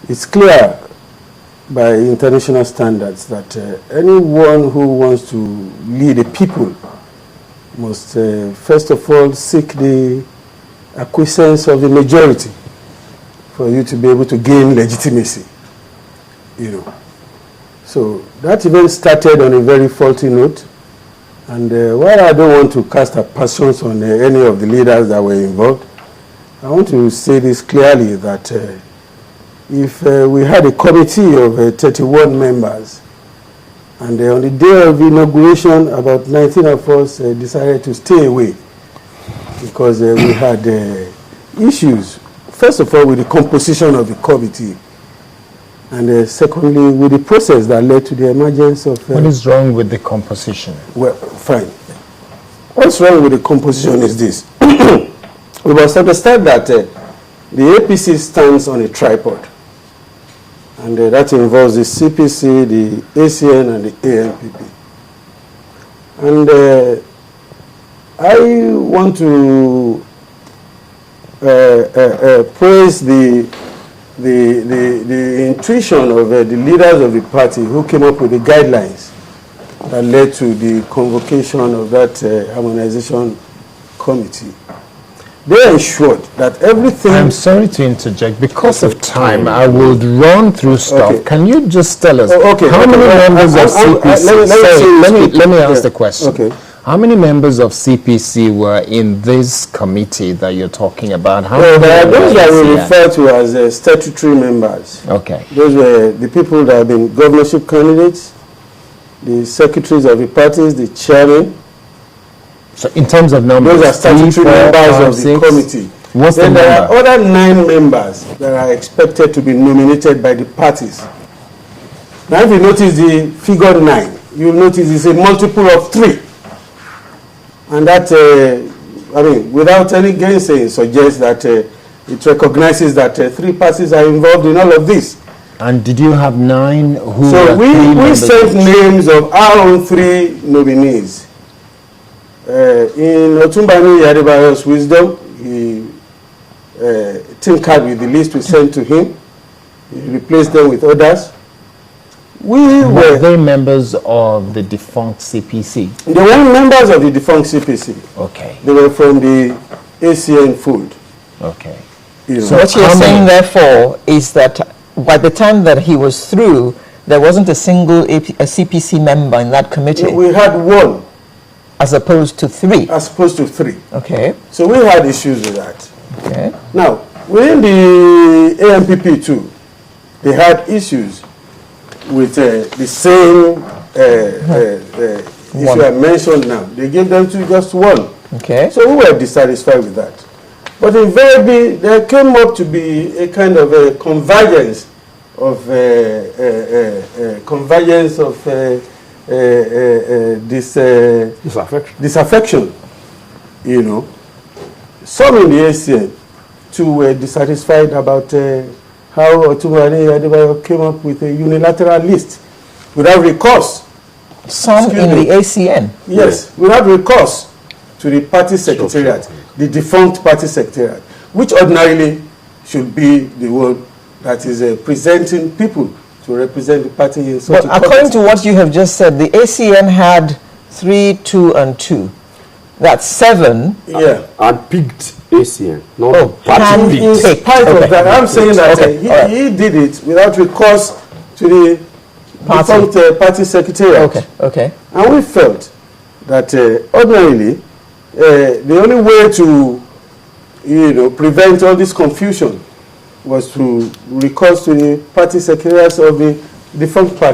it's clear by international standards that anyone who wants to lead a people must first of all seek the acquiescence of the majority for you to be able to gain legitimacy, you know. So that event started on a very faulty note, and while I don't want to cast aspersions on any of the leaders that were involved, I want to say this clearly that if we had a committee of 31 members, and on the day of inauguration, about 19 of us decided to stay away because we had issues, first of all, with the composition of the committee, and secondly, with the process that led to the emergence of... what is wrong with the composition? Well, fine. What's wrong with the composition is this. We must understand that the APC stands on a tripod. And that involves the CPC, the ACN, and the ANPP. And I want to praise the intuition of the leaders of the party who came up with the guidelines that led to the convocation of that harmonization committee. They ensured that everything... I'm sorry to interject. Because of time, I would run through stuff. Okay. Can you just tell us how many members of CPC... Let me ask the question. Okay. How many members of CPC were in this committee that you're talking about? Those that we refer to as statutory members. Okay. Those were the people that have been governorship candidates, the secretaries of the parties, the chairman. So in terms of numbers, those are statutory members of the committee. What's then the there number? are other 9 members that are expected to be nominated by the parties. Now if you notice the figure 9, you'll notice it's a multiple of 3. And that, I mean, without any gainsaying, suggests that it recognizes that 3 parties are involved in all of this. And did you have 9 who... So we sent names of our own 3 nominees. In Otumbani Yadebayo's wisdom, he tinkered with the list we sent to him. He replaced them with others. Were they members of the defunct CPC? They were members of the defunct CPC. Okay. They were from the ACN fold. Okay. You know. So what you're saying, therefore, is that by the time that he was through, there wasn't a single a CPC member in that committee? We had 1. As opposed to 3? As opposed to 3. Okay. So we had issues with that. Okay. Now, within the ANPP too, they had issues with the same issue I mentioned now. They gave them to just 1. Okay. So we were dissatisfied with that. But invariably, there came up to be a kind of a convergence of disaffection, you know. Some in the ACN too were dissatisfied about how Otumani Adebayo came up with a unilateral list without recourse. Some in the ACN? Yes, without recourse to the party secretariat, the defunct party secretariat, which ordinarily should be the one that is presenting people to represent the party in such a according to what you have just said, the ACN had 3, 2, and 2. That's 7. Yeah. And picked ACN. No, in spite of that, I'm saying that he did it without recourse to the defunct party secretariat. Okay, okay. And we felt that ordinarily, the only way to, prevent all this confusion was to recourse to the party secretariats of the defunct party.